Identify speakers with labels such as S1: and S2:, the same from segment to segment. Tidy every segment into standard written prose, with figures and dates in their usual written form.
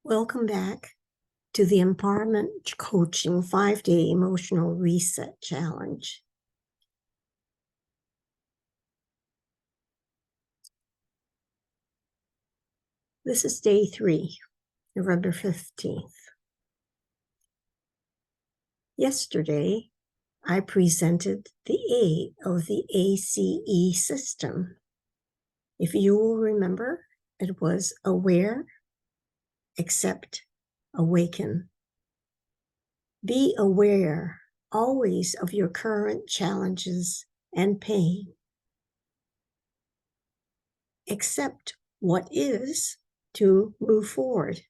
S1: Welcome back to the Empowerment Coaching 5-Day Emotional Reset Challenge. This is day 3, November 15th. Yesterday, I presented the A of the A.C.E system. If you will remember, it was aware, accept, awaken. Be aware always of your current challenges and pain. Accept what is to move forward.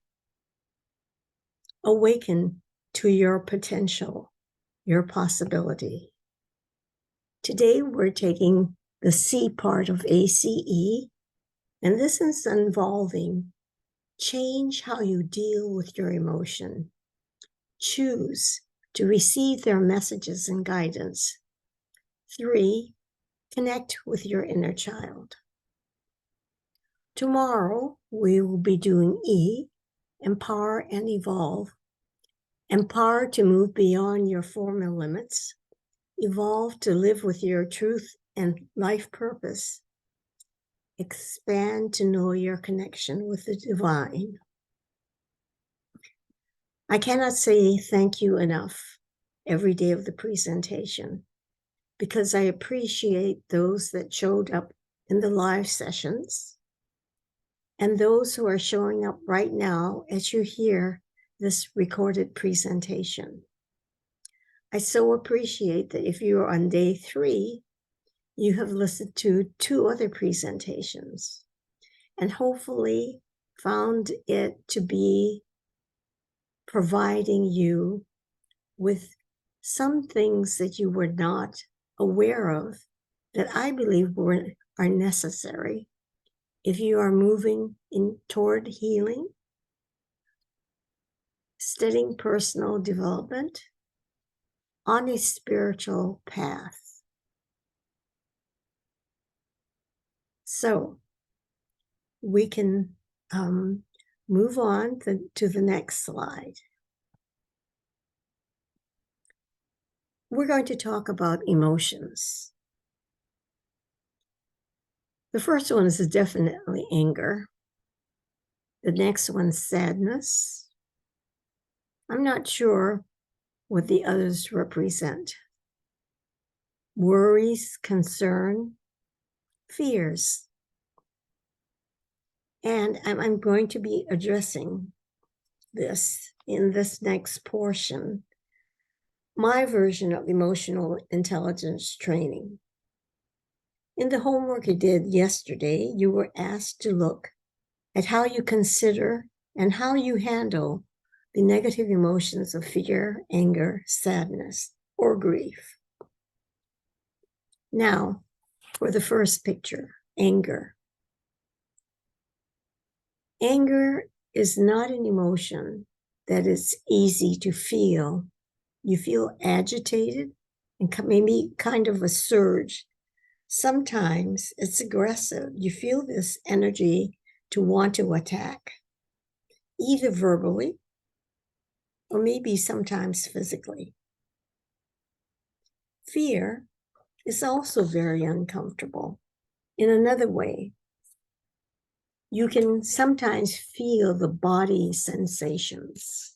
S1: Awaken to your potential, your possibility. Today, we're taking the C part of A.C.E, and this is involving change how you deal with your emotion. Choose to receive their messages and guidance. 3, connect with your inner child. Tomorrow, we will be doing E, empower and evolve. Empower to move beyond your former limits. Evolve to live with your truth and life purpose. Expand to know your connection with the divine. I cannot say thank you enough every day of the presentation because I appreciate those that showed up in the live sessions and those who are showing up right now as you hear this recorded presentation. I so appreciate that if you are on day 3, you have listened to 2 other presentations and hopefully found it to be providing you with some things that you were not aware of that I believe are necessary if you are moving toward healing, studying personal development on a spiritual path. So we can move on to the next slide. We're going to talk about emotions. The first one is definitely anger. The next one's sadness. I'm not sure what the others represent. Worries, concern, fears. And I'm going to be addressing this in this next portion, my version of emotional intelligence training. In the homework you did yesterday, you were asked to look at how you consider and how you handle the negative emotions of fear, anger, sadness, or grief. Now, for the first picture, anger. Anger is not an emotion that is easy to feel. You feel agitated and maybe kind of a surge. Sometimes it's aggressive. You feel this energy to want to attack, either verbally or maybe sometimes physically. Fear is also very uncomfortable. In another way, you can sometimes feel the body sensations.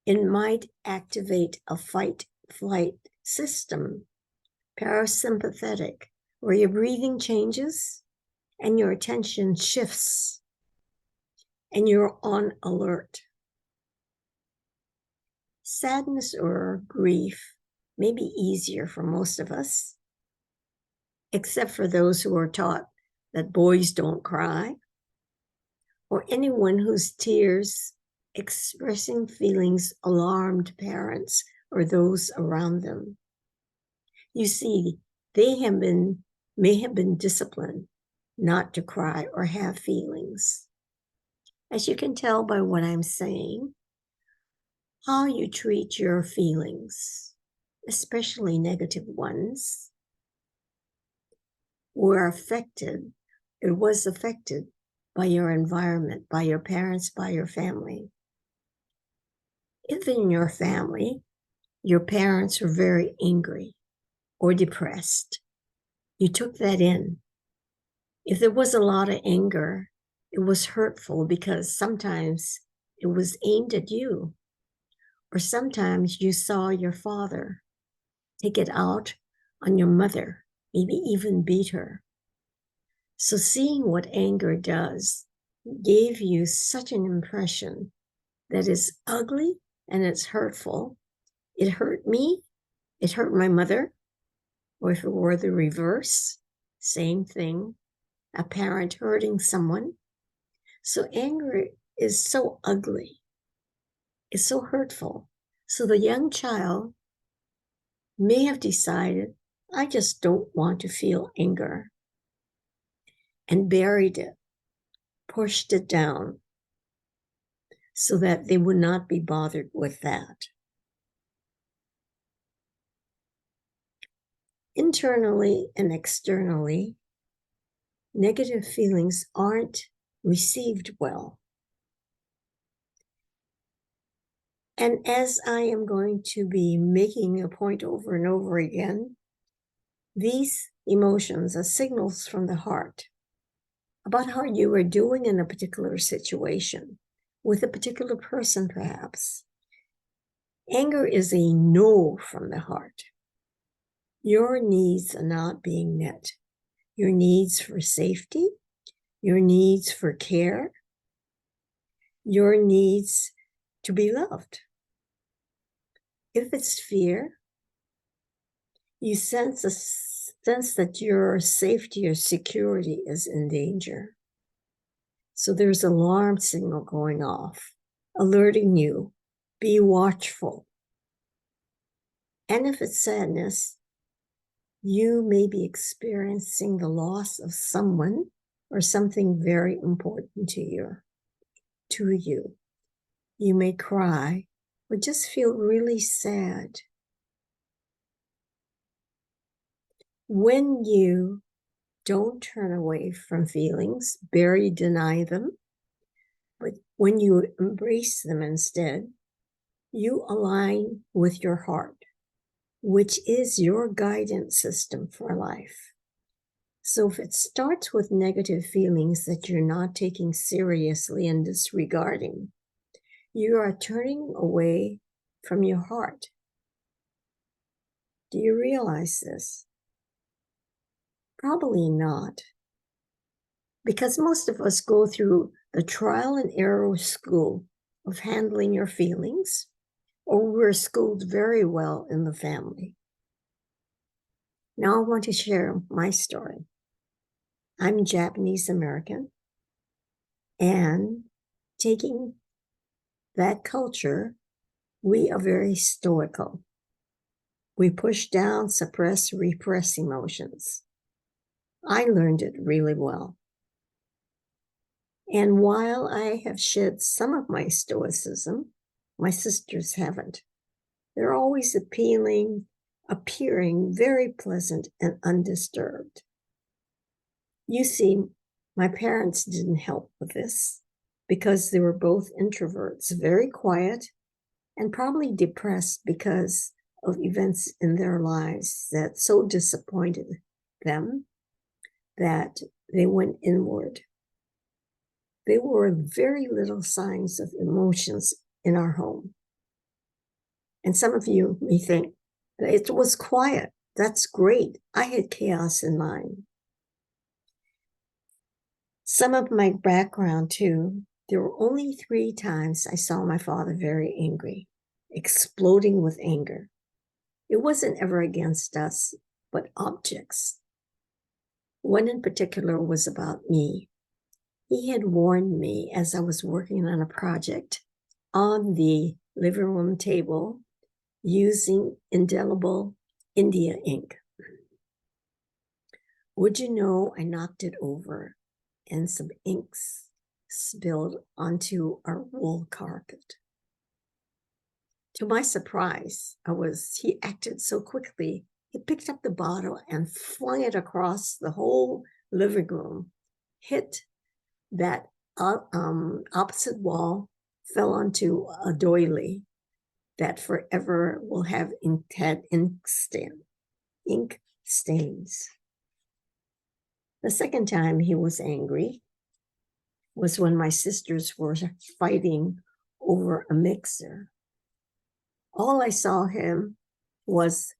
S1: It might activate a fight-flight system, parasympathetic, where your breathing changes and your attention shifts and you're on alert. Sadness or grief may be easier for most of us, except for those who are taught that boys don't cry, or anyone whose tears expressing feelings alarmed parents or those around them. You see, they may have been disciplined not to cry or have feelings. As you can tell by what I'm saying, how you treat your feelings, especially negative ones, was affected by your environment, by your parents, by your family. If in your family, your parents were very angry or depressed, you took that in. If there was a lot of anger, it was hurtful because sometimes it was aimed at you, or sometimes you saw your father take it out on your mother, maybe even beat her. So seeing what anger does gave you such an impression that is ugly and it's hurtful. It hurt me, it hurt my mother, or if it were the reverse, same thing, a parent hurting someone. So anger is so ugly, it's so hurtful. So the young child may have decided, I just don't want to feel anger, and buried it, pushed it down, so that they would not be bothered with that. Internally and externally, negative feelings aren't received well. And as I am going to be making a point over and over again, these emotions are signals from the heart about how you are doing in a particular situation with a particular person, perhaps. Anger is a no from the heart. Your needs are not being met. Your needs for safety, your needs for care, your needs to be loved. If it's fear, you sense that your safety or security is in danger. So there's an alarm signal going off, alerting you, be watchful. And if it's sadness, you may be experiencing the loss of someone or something very important to you. You may cry or just feel really sad. When you don't turn away from feelings, bury, deny them, but when you embrace them instead, you align with your heart, which is your guidance system for life. So if it starts with negative feelings that you're not taking seriously and disregarding, you are turning away from your heart. Do you realize this? Probably not. Because most of us go through the trial and error school of handling your feelings, or we're schooled very well in the family. Now I want to share my story. I'm Japanese American, and taking that culture, we are very stoical. We push down, suppress, repress emotions. I learned it really well. And while I have shed some of my stoicism, my sisters haven't. They're always appearing very pleasant and undisturbed. You see, my parents didn't help with this because they were both introverts, very quiet, and probably depressed because of events in their lives that so disappointed them that they went inward. There were very little signs of emotions in our home. And some of you may think that it was quiet. That's great. I had chaos in mine. Some of my background too, there were only 3 times I saw my father very angry, exploding with anger. It wasn't ever against us, but objects. One in particular was about me. He had warned me as I was working on a project on the living room table using indelible India ink. Would you know, I knocked it over and some inks spilled onto our wool carpet. To my surprise, he acted so quickly, he picked up the bottle and flung it across the whole living room, hit that opposite wall fell onto a doily that forever will have had ink stains. The second time he was angry was when my sisters were fighting over a mixer. All I saw him was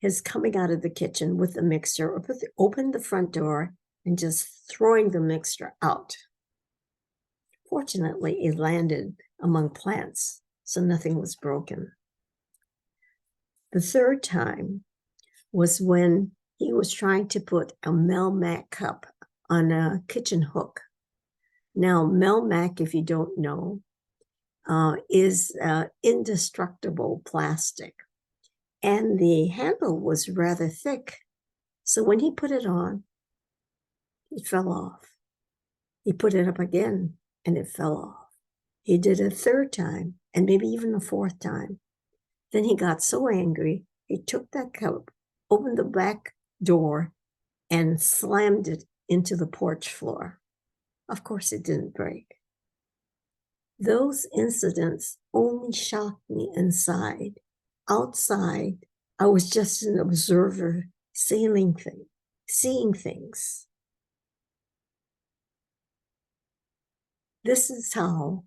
S1: his coming out of the kitchen with the mixer, or open the front door and just throwing the mixer out. Fortunately, it landed among plants, so nothing was broken. The third time was when he was trying to put a Melmac cup on a kitchen hook. Now, Melmac, if you don't know, is indestructible plastic. And the handle was rather thick. So when he put it on, it fell off. He put it up again, and it fell off. He did it a third time, and maybe even a fourth time. Then he got so angry, he took that cup, opened the back door, and slammed it into the porch floor. Of course, it didn't break. Those incidents only shocked me inside. Outside, I was just an observer, seeing things. This is how,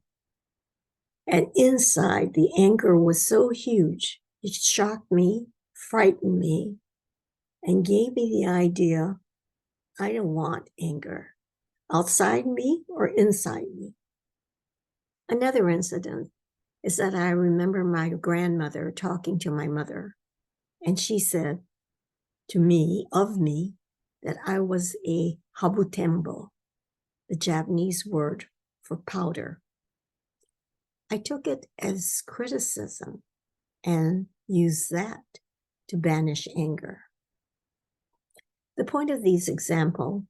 S1: and inside, the anger was so huge, it shocked me, frightened me, and gave me the idea, I don't want anger, outside me or inside me. Another incident is that I remember my grandmother talking to my mother, and she said to me, that I was a habutembo, the Japanese word for powder. I took it as criticism and used that to banish anger. The point of these examples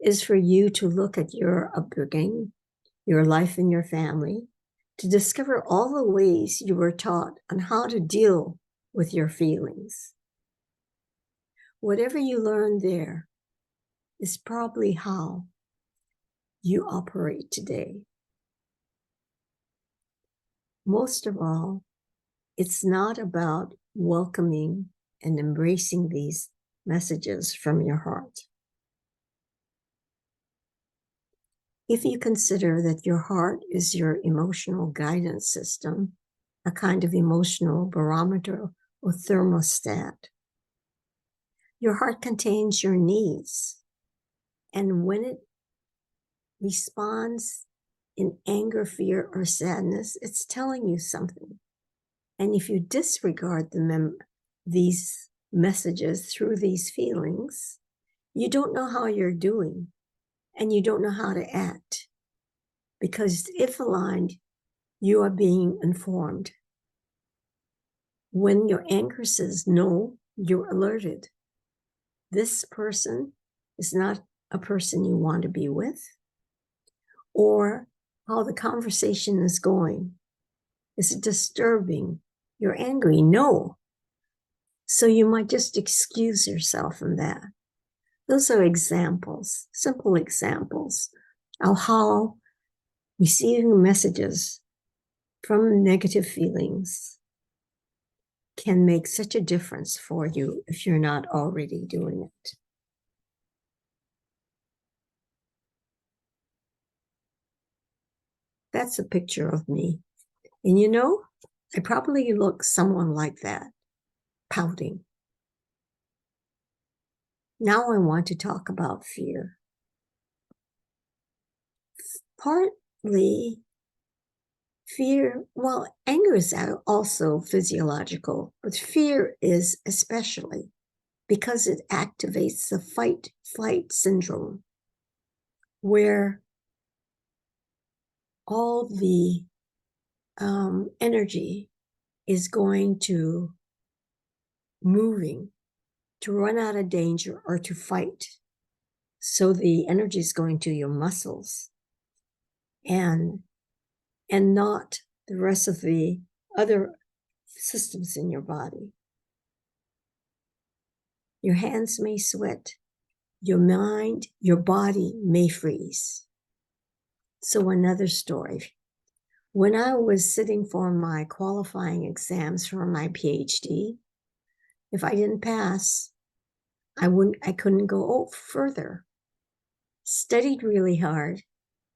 S1: is for you to look at your upbringing, your life and your family, to discover all the ways you were taught on how to deal with your feelings. Whatever you learned there is probably how you operate today. Most of all, it's not about welcoming and embracing these messages from your heart. If you consider that your heart is your emotional guidance system, a kind of emotional barometer or thermostat, your heart contains your needs. And when it responds in anger, fear, or sadness, it's telling you something. And if you disregard these messages through these feelings, you don't know how you're doing, and you don't know how to act. Because if aligned, you are being informed. When your anger says no, you're alerted. This person is not a person you want to be with, or how the conversation is going. Is it disturbing? You're angry? No. So you might just excuse yourself from that. Those are examples, simple examples of how receiving messages from negative feelings can make such a difference for you if you're not already doing it. That's a picture of me. And you know, I probably look someone like that, pouting. Now I want to talk about fear. Partly fear, well, anger is also physiological, but fear is especially because it activates the fight-flight syndrome, where all the energy is going to moving to run out of danger or to fight. So the energy is going to your muscles and not the rest of the other systems in your body. Your hands may sweat, your mind, your body may freeze. So another story. When I was sitting for my qualifying exams for my PhD, if I didn't pass, I couldn't go further. Studied really hard,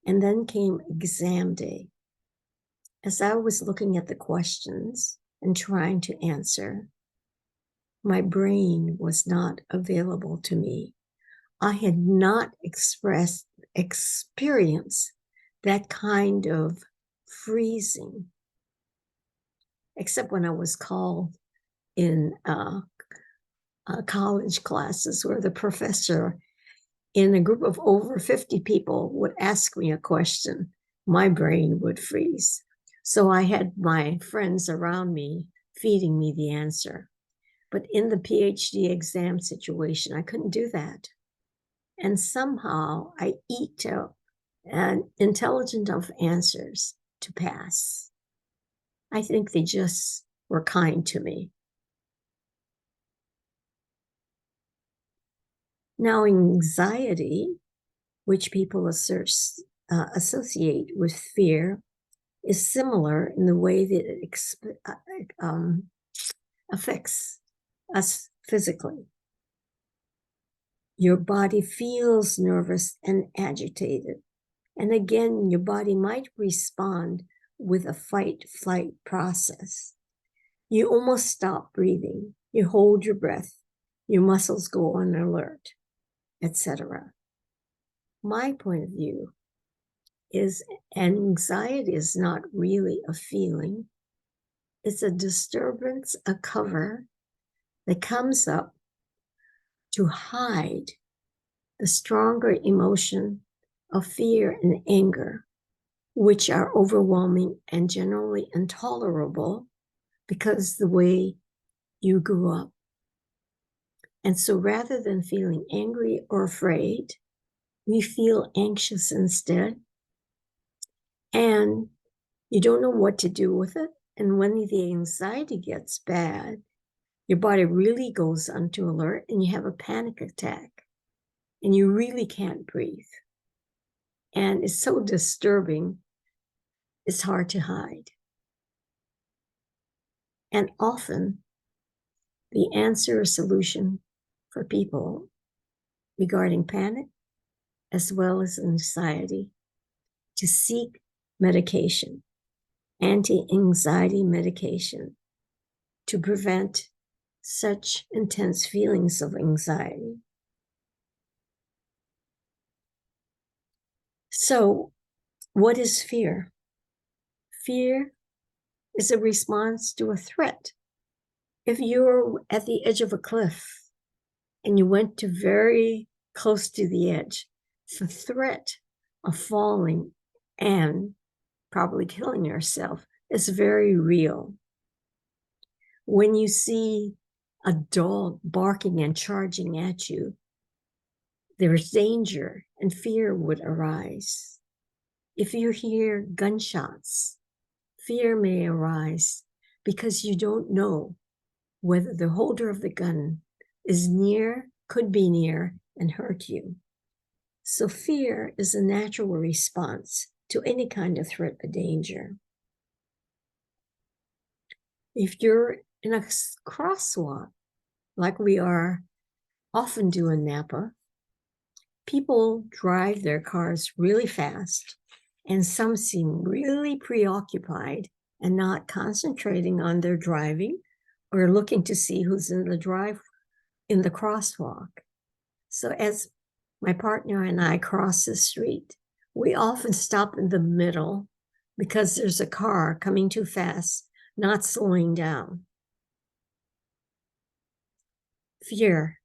S1: and then came exam day. As I was looking at the questions and trying to answer, my brain was not available to me. I had not experienced that kind of freezing, except when I was called in college classes where the professor in a group of over 50 people would ask me a question. My brain would freeze. So I had my friends around me feeding me the answer. But in the PhD exam situation, I couldn't do that. And somehow I eked out an intelligent enough answers to pass. I think they just were kind to me. Now, anxiety, which people associate with fear, is similar in the way that it affects us physically. Your body feels nervous and agitated. And again, your body might respond with a fight-flight process. You almost stop breathing. You hold your breath. Your muscles go on alert, etc. My point of view is anxiety is not really a feeling. It's a disturbance, a cover that comes up to hide the stronger emotion of fear and anger, which are overwhelming and generally intolerable because the way you grew up. And so rather than feeling angry or afraid, we feel anxious instead. And you don't know what to do with it. And when the anxiety gets bad, your body really goes onto alert and you have a panic attack and you really can't breathe. And it's so disturbing, it's hard to hide. And often the answer or solution for people regarding panic as well as anxiety to seek medication, anti-anxiety medication, to prevent such intense feelings of anxiety. So, what is fear? Fear is a response to a threat. If you're at the edge of a cliff and you went to very close to the edge, the threat of falling and probably killing yourself is very real. When you see a dog barking and charging at you, there's danger and fear would arise. If you hear gunshots, fear may arise because you don't know whether the holder of the gun is near, could be near, and hurt you. So fear is a natural response to any kind of threat or danger. If you're in a crosswalk, like we are often do in Napa, people drive their cars really fast, and some seem really preoccupied and not concentrating on their driving or looking to see who's in the crosswalk. So as my partner and I cross the street, we often stop in the middle because there's a car coming too fast, not slowing down. Fear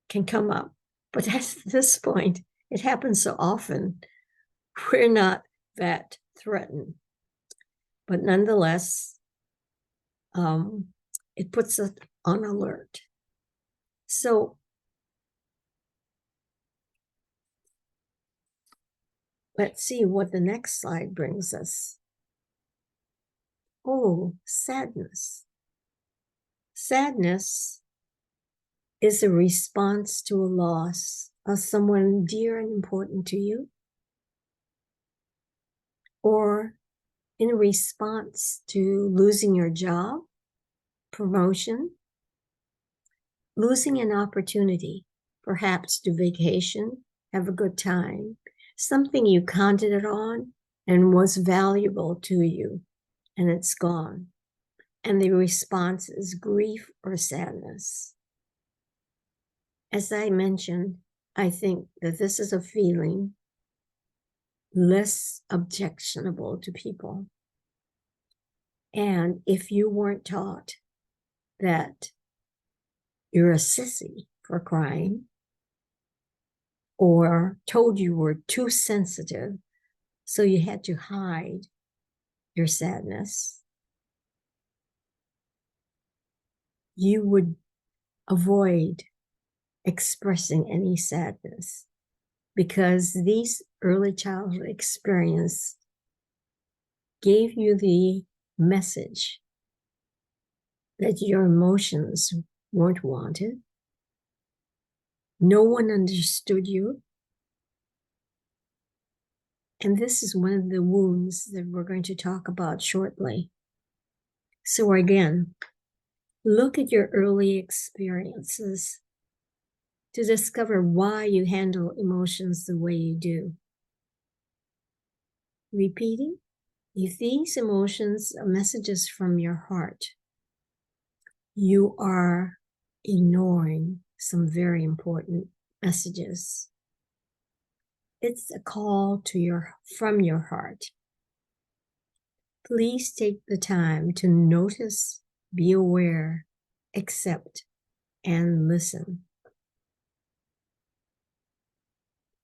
S1: can come up, but at this point, it happens so often, we're not that threatened. But nonetheless, it puts us on alert. So let's see what the next slide brings us. Oh, sadness. Sadness is a response to a loss of someone dear and important to you. or in response to losing your job, promotion, losing an opportunity, perhaps to vacation, have a good time, something you counted on and was valuable to you, and it's gone. And the response is grief or sadness. As I mentioned, I think that this is a feeling less objectionable to people. And if you weren't taught that you're a sissy for crying, or told you were too sensitive, so you had to hide your sadness, you would avoid expressing any sadness, because these early childhood experiences gave you the message that your emotions weren't wanted. No one understood you. And this is one of the wounds that we're going to talk about shortly. So again, look at your early experiences to discover why you handle emotions the way you do. Repeating, if these emotions are messages from your heart, you are ignoring some very important messages. It's a call from your heart. Please take the time to notice, be aware, accept, and listen.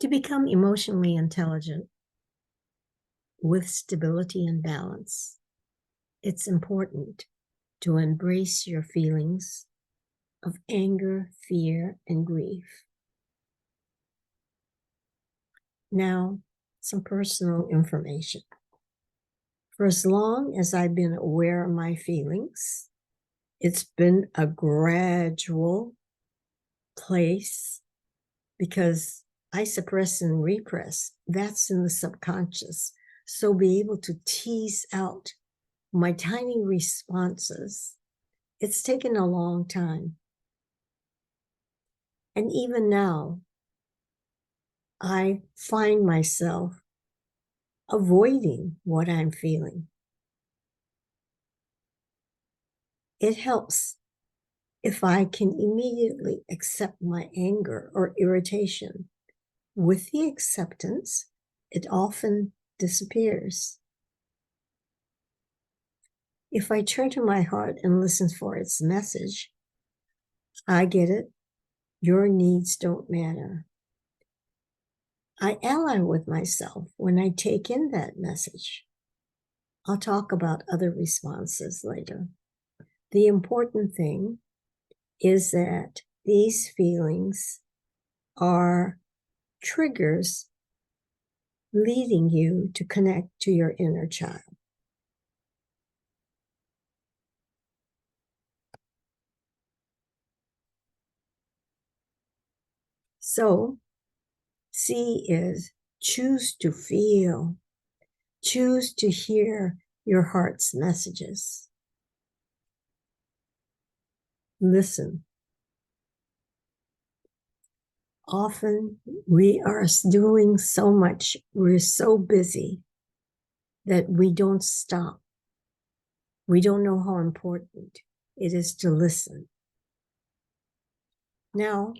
S1: To become emotionally intelligent with stability and balance, it's important to embrace your feelings of anger, fear, and grief. Now, some personal information. For as long as I've been aware of my feelings, it's been a gradual place, because I suppress and repress. That's in the subconscious. So be able to tease out my tiny responses. It's taken a long time. And even now, I find myself avoiding what I'm feeling. It helps if I can immediately accept my anger or irritation. With the acceptance, it often disappears. If I turn to my heart and listen for its message, I get it. Your needs don't matter. I ally with myself when I take in that message. I'll talk about other responses later. The important thing is that these feelings are triggers leading you to connect to your inner child. So, C is choose to feel, choose to hear your heart's messages. Listen. Often we are doing so much, we're so busy that we don't stop. We don't know how important it is to listen. Now,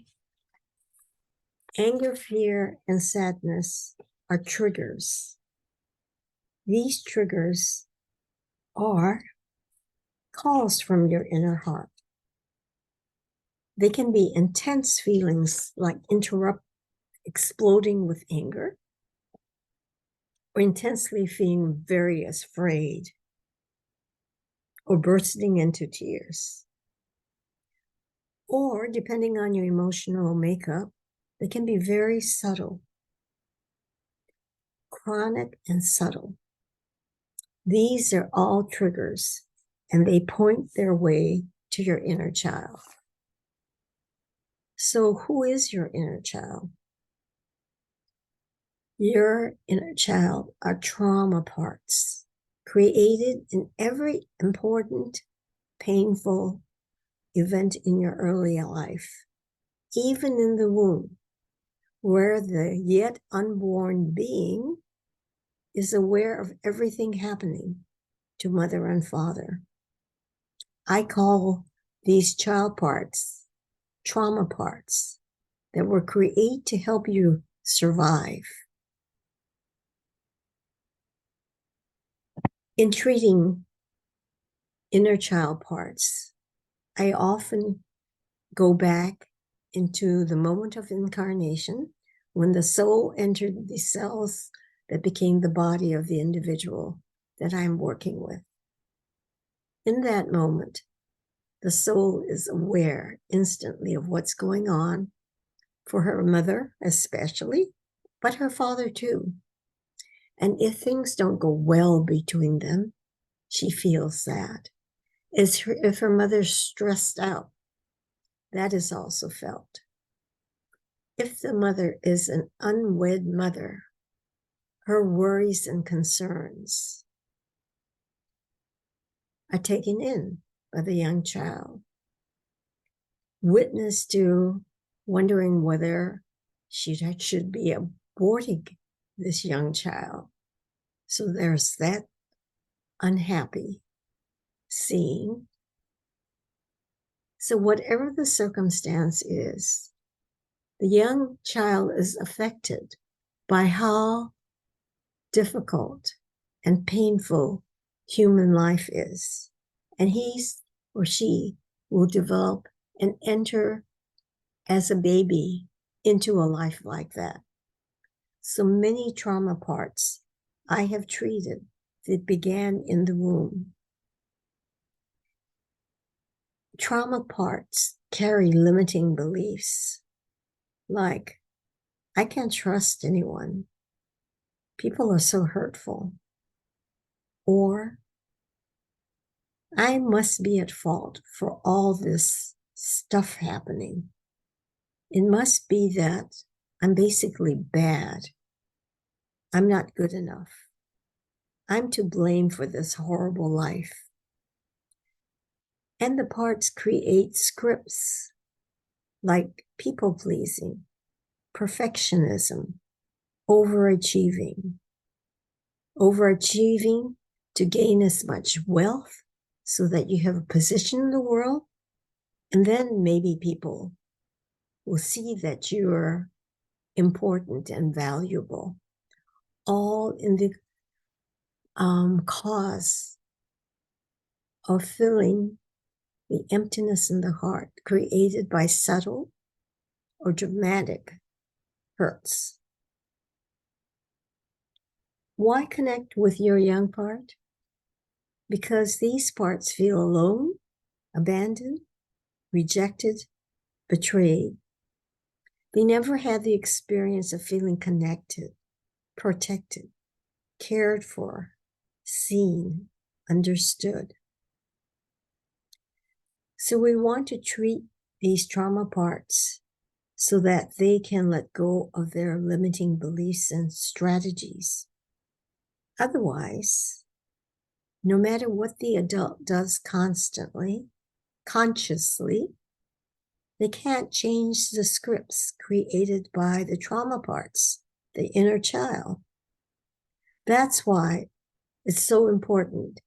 S1: anger, fear, and sadness are triggers. These triggers are calls from your inner heart. They can be intense feelings like exploding with anger, or intensely feeling very afraid, or bursting into tears. Or, depending on your emotional makeup, they can be very subtle, chronic, and subtle. These are all triggers, and they point their way to your inner child. So, who is your inner child? Your inner child are trauma parts created in every important, painful event in your early life, even in the womb, where the yet unborn being is aware of everything happening to mother and father. I call these child parts trauma parts that were created to help you survive. In treating inner child parts, I often go back into the moment of incarnation when the soul entered the cells that became the body of the individual that I'm working with. In that moment, the soul is aware instantly of what's going on for her mother, especially, but her father too. And if things don't go well between them, she feels that. If her mother's stressed out, that is also felt. If the mother is an unwed mother, her worries and concerns are taken in by the young child. Witness to wondering whether she should be aborting this young child. So there's that unhappy scene. So whatever the circumstance is, the young child is affected by how difficult and painful human life is. And he or she will develop and enter as a baby into a life like that. So many trauma parts I have treated that began in the womb. Trauma parts carry limiting beliefs like, I can't trust anyone. People are so hurtful. Or, I must be at fault for all this stuff happening. It must be that I'm basically bad. I'm not good enough. I'm to blame for this horrible life. And the parts create scripts like people pleasing, perfectionism, overachieving to gain as much wealth so that you have a position in the world. And then maybe people will see that you're important and valuable, all in the cause of filling the emptiness in the heart created by subtle or dramatic hurts. Why connect with your young part? Because these parts feel alone, abandoned, rejected, betrayed. They never had the experience of feeling connected, protected, cared for, seen, understood. So we want to treat these trauma parts so that they can let go of their limiting beliefs and strategies. Otherwise, no matter what the adult does constantly, consciously, they can't change the scripts created by the trauma parts, the inner child. That's why it's so important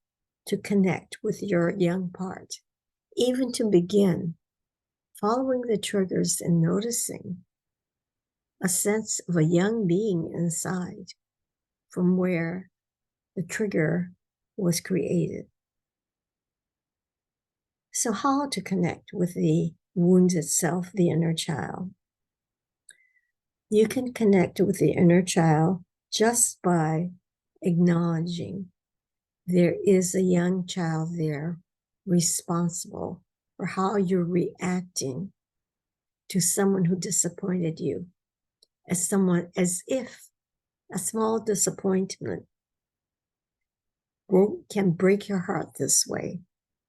S1: to connect with your young part, even to begin following the triggers and noticing a sense of a young being inside from where the trigger was created. So, how to connect with the wound itself, the inner child? You can connect with the inner child just by acknowledging there is a young child there responsible for how you're reacting to someone who disappointed you, as if a small disappointment can break your heart this way.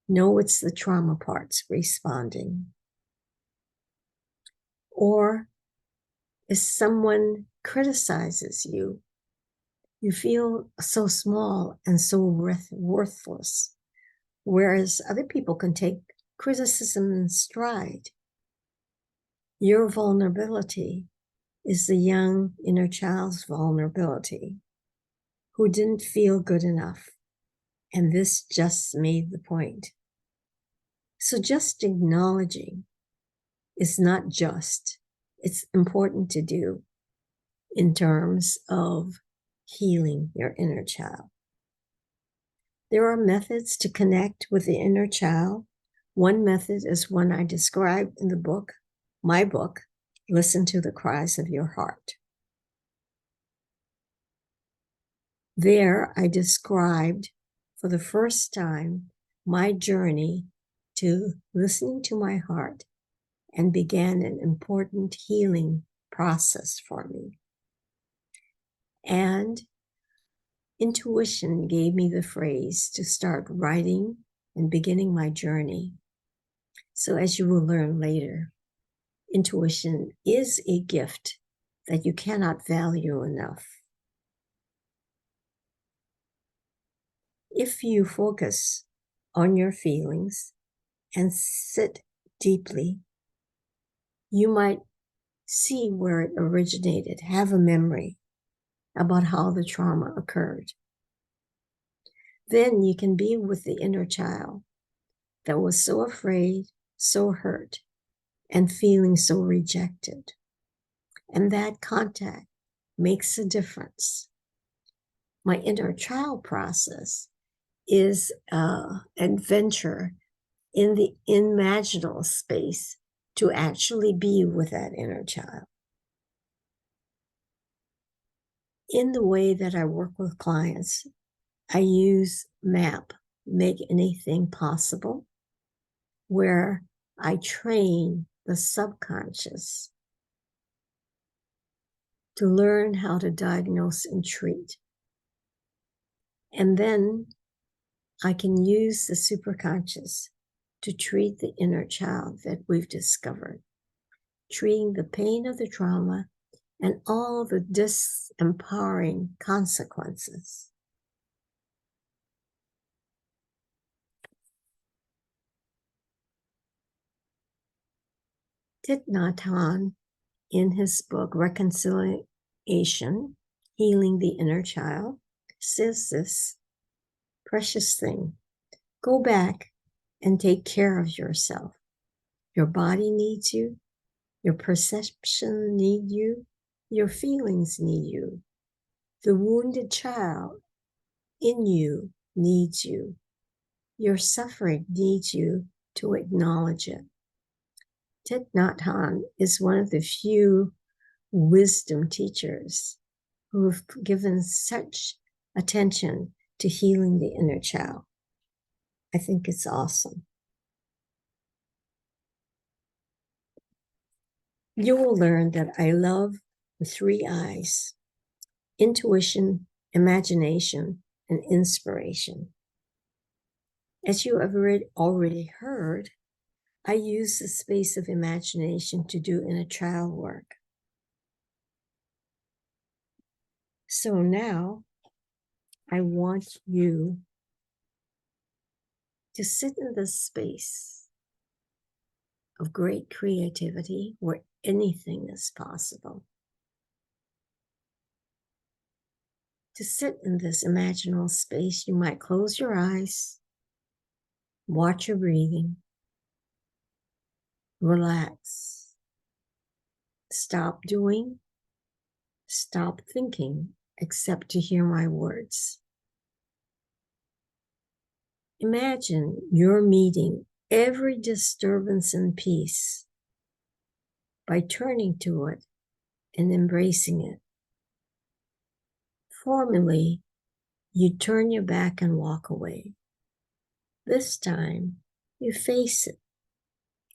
S1: No, it's the trauma parts responding. Or is someone criticizes you, you feel so small and so worthless, whereas other people can take criticism in stride. Your vulnerability is the young inner child's vulnerability who didn't feel good enough. And this just made the point. So just acknowledging is not just, it's important to do in terms of healing your inner child. There are methods to connect with the inner child. One method is one I described in the book, my book, Listen to the Cries of Your Heart. There, I described for the first time my journey to listening to my heart and began an important healing process for me. And intuition gave me the phrase to start writing and beginning my journey. So as you will learn later, intuition is a gift that you cannot value enough. If you focus on your feelings and sit deeply, you might see where it originated, have a memory about how the trauma occurred. Then you can be with the inner child that was so afraid, so hurt, and feeling so rejected. And that contact makes a difference. My inner child process is an adventure in the imaginal space to actually be with that inner child. In the way that I work with clients, I use MAP, Make Anything Possible, where I train the subconscious to learn how to diagnose and treat. And then I can use the superconscious to treat the inner child that we've discovered, treating the pain of the trauma and all the disempowering consequences. Thich Nhat Hanh, in his book Reconciliation, Healing the Inner Child, says this precious thing: go back and take care of yourself. Your body needs you. Your perception needs you. Your feelings need you. The wounded child in you needs you. Your suffering needs you to acknowledge it. Thich Nhat Hanh is one of the few wisdom teachers who have given such attention to healing the inner child. I think it's awesome. You will learn that I love the 3 I's: intuition, imagination, and inspiration. As you have already heard, I use the space of imagination to do inner child work. So now I want you to sit in this space of great creativity where anything is possible. To sit in this imaginal space, you might close your eyes, watch your breathing, relax, stop doing, stop thinking, except to hear my words. Imagine you're meeting every disturbance in peace by turning to it and embracing it. Formerly, you turn your back and walk away. This time, you face it.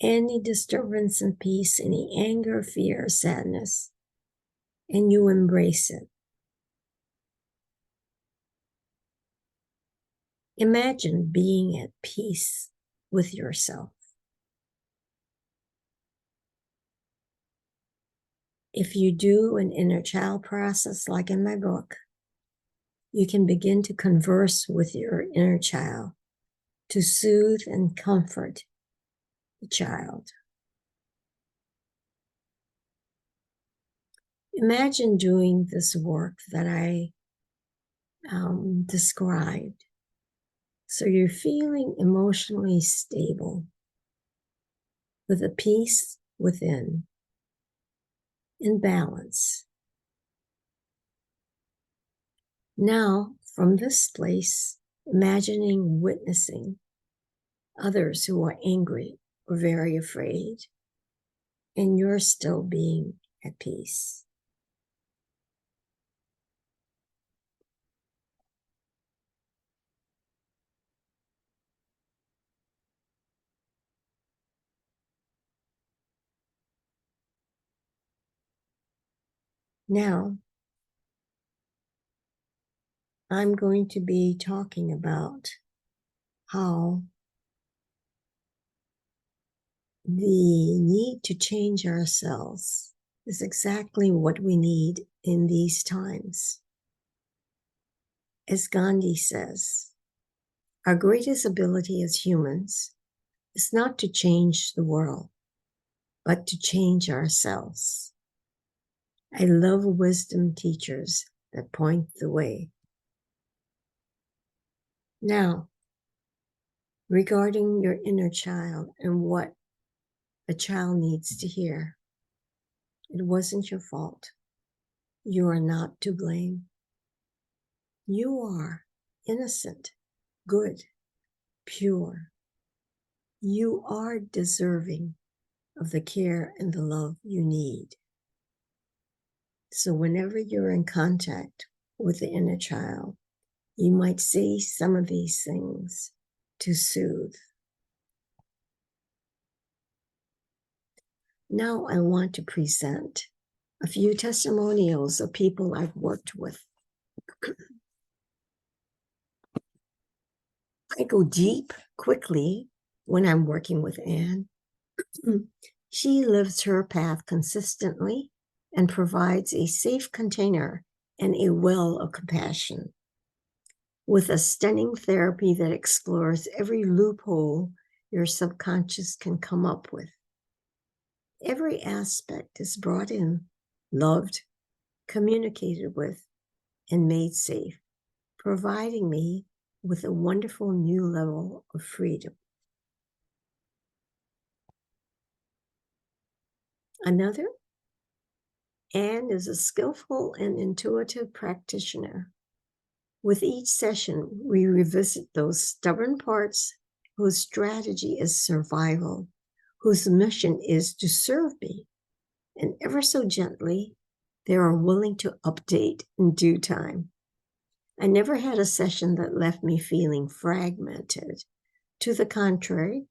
S1: Any disturbance in peace, any anger, fear, sadness, and you embrace it. Imagine being at peace with yourself. If you do an inner child process like in my book, you can begin to converse with your inner child to soothe and comfort the child. Imagine doing this work that I described. So you're feeling emotionally stable with a peace within, in balance. Now, from this place, imagining witnessing others who are angry or very afraid, and you're still being at peace. Now, I'm going to be talking about how the need to change ourselves is exactly what we need in these times. As Gandhi says, our greatest ability as humans is not to change the world, but to change ourselves. I love wisdom teachers that point the way. Now, regarding your inner child and what a child needs to hear, it wasn't your fault. You are not to blame. You are innocent, good, pure. You are deserving of the care and the love you need. So whenever you're in contact with the inner child, you might say some of these things to soothe. Now I want to present a few testimonials of people I've worked with. I go deep quickly when I'm working with Anne. She lives her path consistently and provides a safe container and a well of compassion. With a stunning therapy that explores every loophole your subconscious can come up with. Every aspect is brought in, loved, communicated with, and made safe, providing me with a wonderful new level of freedom. Another, Anne is a skillful and intuitive practitioner. With each session, we revisit those stubborn parts whose strategy is survival, whose mission is to serve me, and ever so gently, they are willing to update in due time. I never had a session that left me feeling fragmented. To the contrary,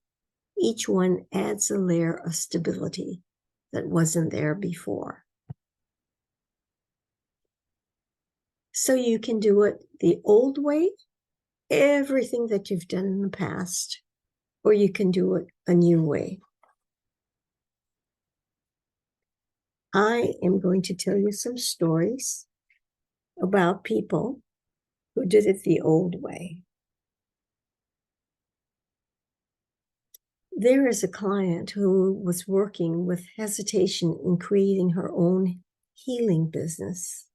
S1: each one adds a layer of stability that wasn't there before. So you can do it the old way, everything that you've done in the past, or you can do it a new way. I am going to tell you some stories about people who did it the old way. There is a client who was working with hesitation in creating her own healing business,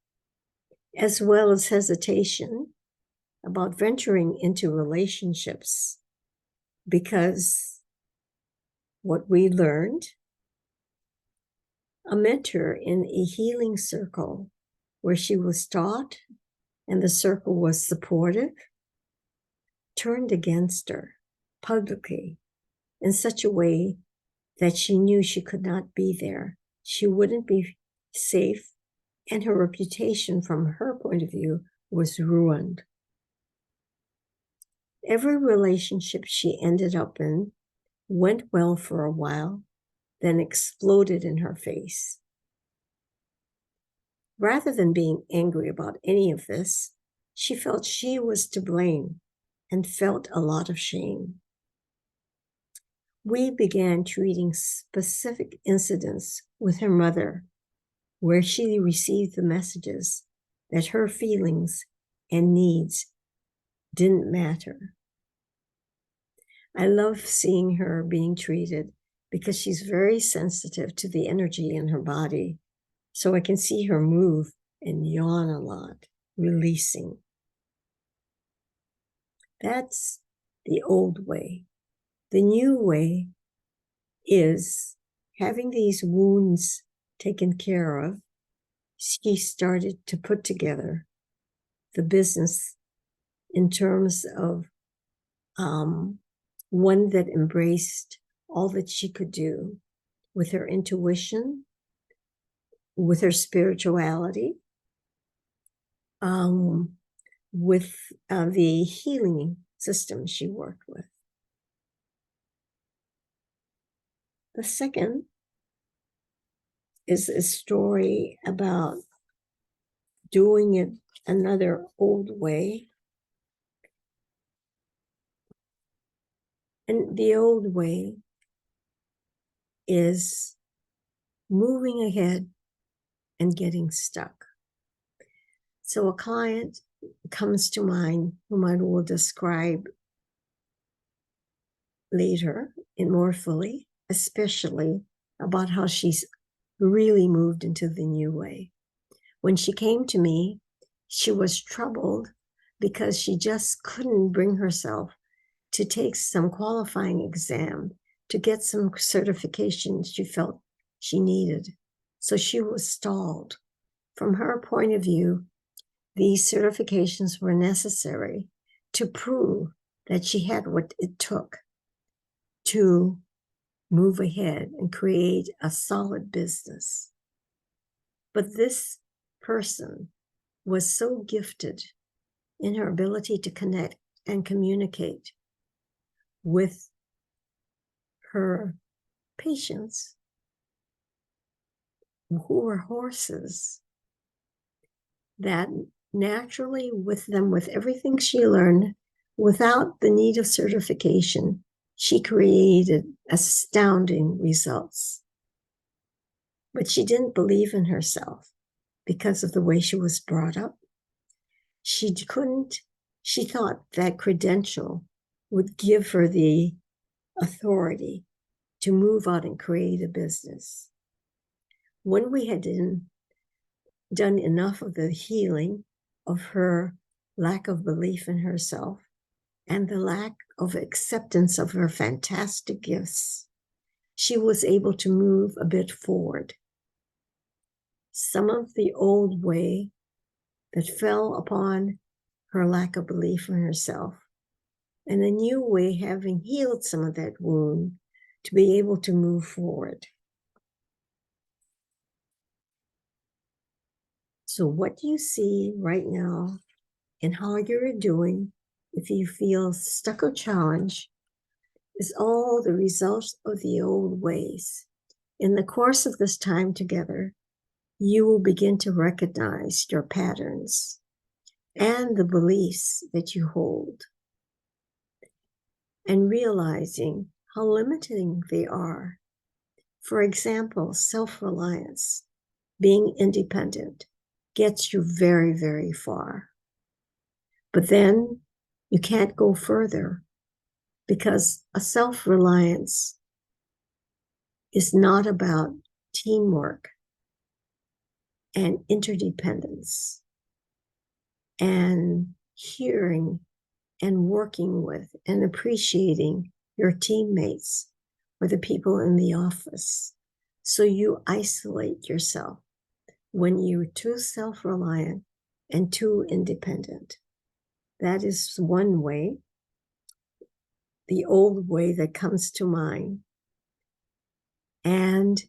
S1: as well as hesitation about venturing into relationships, because what we learned, a mentor in a healing circle where she was taught and the circle was supportive, turned against her publicly in such a way that she knew she could not be there. She wouldn't be safe, and her reputation from her point of view was ruined. Every relationship she ended up in went well for a while, then exploded in her face. Rather than being angry about any of this, she felt she was to blame and felt a lot of shame. We began treating specific incidents with her mother where she received the messages that her feelings and needs didn't matter. I love seeing her being treated because she's very sensitive to the energy in her body. So I can see her move and yawn a lot, releasing. That's the old way. The new way is having these wounds taken care of. She started to put together the business in terms of one that embraced all that she could do with her intuition, with her spirituality, with the healing system she worked with. The second is a story about doing it another old way. And the old way is moving ahead and getting stuck. So a client comes to mind whom I will describe later and more fully, especially about how she's really moved into the new way. When she came to me, she was troubled because she just couldn't bring herself to take some qualifying exam to get some certification she felt she needed. So she was stalled. From her point of view, these certifications were necessary to prove that she had what it took to move ahead and create a solid business. But this person was so gifted in her ability to connect and communicate with her patients, who were horses, that naturally with them, with everything she learned, without the need of certification, she created astounding results. But she didn't believe in herself because of the way she was brought up. She thought that credential would give her the authority to move out and create a business. When we had done enough of the healing of her lack of belief in herself and the lack of acceptance of her fantastic gifts, she was able to move a bit forward. Some of the old way that fell upon her lack of belief in herself, and a new way, having healed some of that wound, to be able to move forward. So what do you see right now in how you're doing, if you feel stuck or challenged, is all the results of the old ways. In the course of this time together, you will begin to recognize your patterns and the beliefs that you hold, and realizing how limiting they are. For example, self-reliance, being independent, gets you very, very far. But then you can't go further because a self-reliance is not about teamwork and interdependence and hearing and working with and appreciating your teammates or the people in the office. So you isolate yourself when you're too self-reliant and too independent. That is one way, the old way that comes to mind. And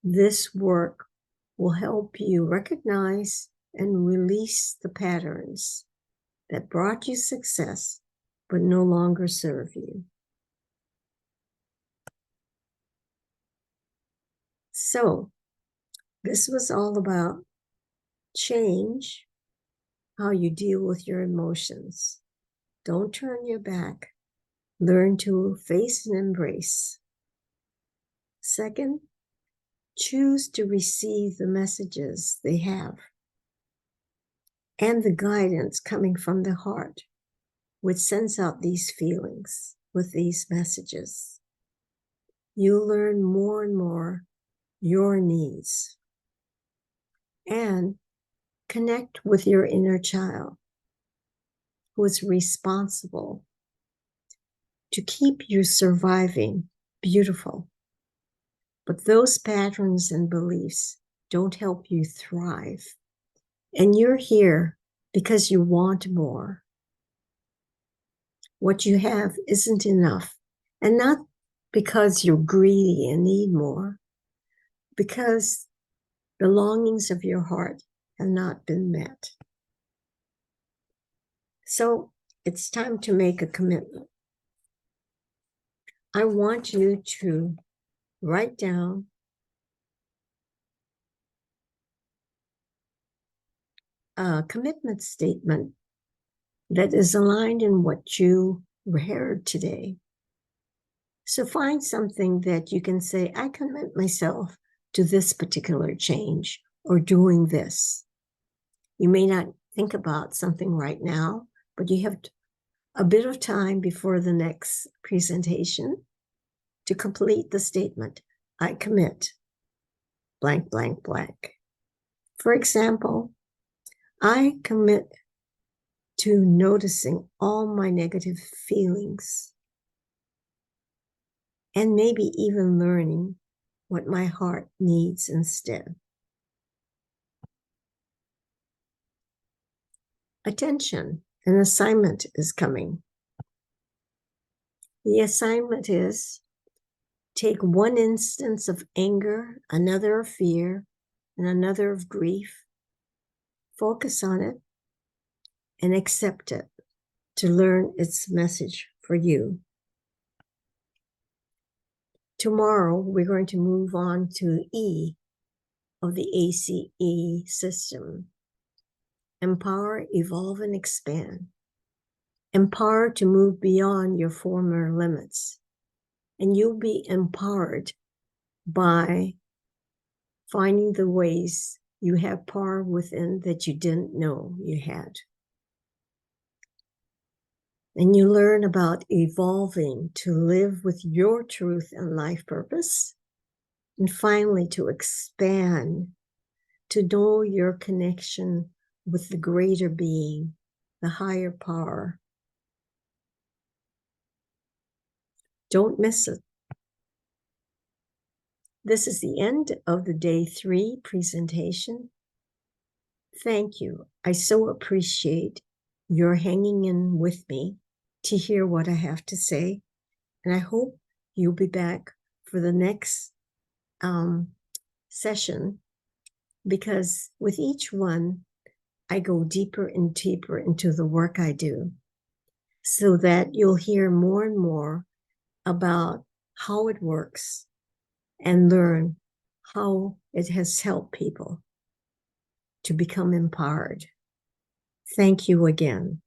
S1: this work will help you recognize and release the patterns that brought you success but no longer serve you. So this was all about change, how you deal with your emotions. Don't turn your back. Learn to face and embrace. Second, choose to receive the messages they have and the guidance coming from the heart, which sends out these feelings with these messages. You'll learn more and more your needs and connect with your inner child who is responsible to keep you surviving beautiful. But those patterns and beliefs don't help you thrive. And you're here because you want more. What you have isn't enough. And not because you're greedy and need more, because the longings of your heart have not been met. So it's time to make a commitment. I want you to write down a commitment statement that is aligned in what you heard today. So find something that you can say, I commit myself to this particular change or doing this. You may not think about something right now, but you have a bit of time before the next presentation to complete the statement. I commit blank, blank, blank. For example, I commit to noticing all my negative feelings and maybe even learning what my heart needs instead. Attention, an assignment is coming. The assignment is take one instance of anger, another of fear, and another of grief. Focus on it and accept it to learn its message for you. Tomorrow, we're going to move on to E of the A.C.E. system. Empower, evolve, and expand. Empower to move beyond your former limits. And you'll be empowered by finding the ways you have power within that you didn't know you had. And you learn about evolving to live with your truth and life purpose. And finally, to expand, to know your connection with the greater being, the higher power. Don't miss it. This is the end of the day 3 presentation. Thank you. I so appreciate your hanging in with me to hear what I have to say. And I hope you'll be back for the next session, because with each one, I go deeper and deeper into the work I do so that you'll hear more and more about how it works and learn how it has helped people to become empowered. Thank you again.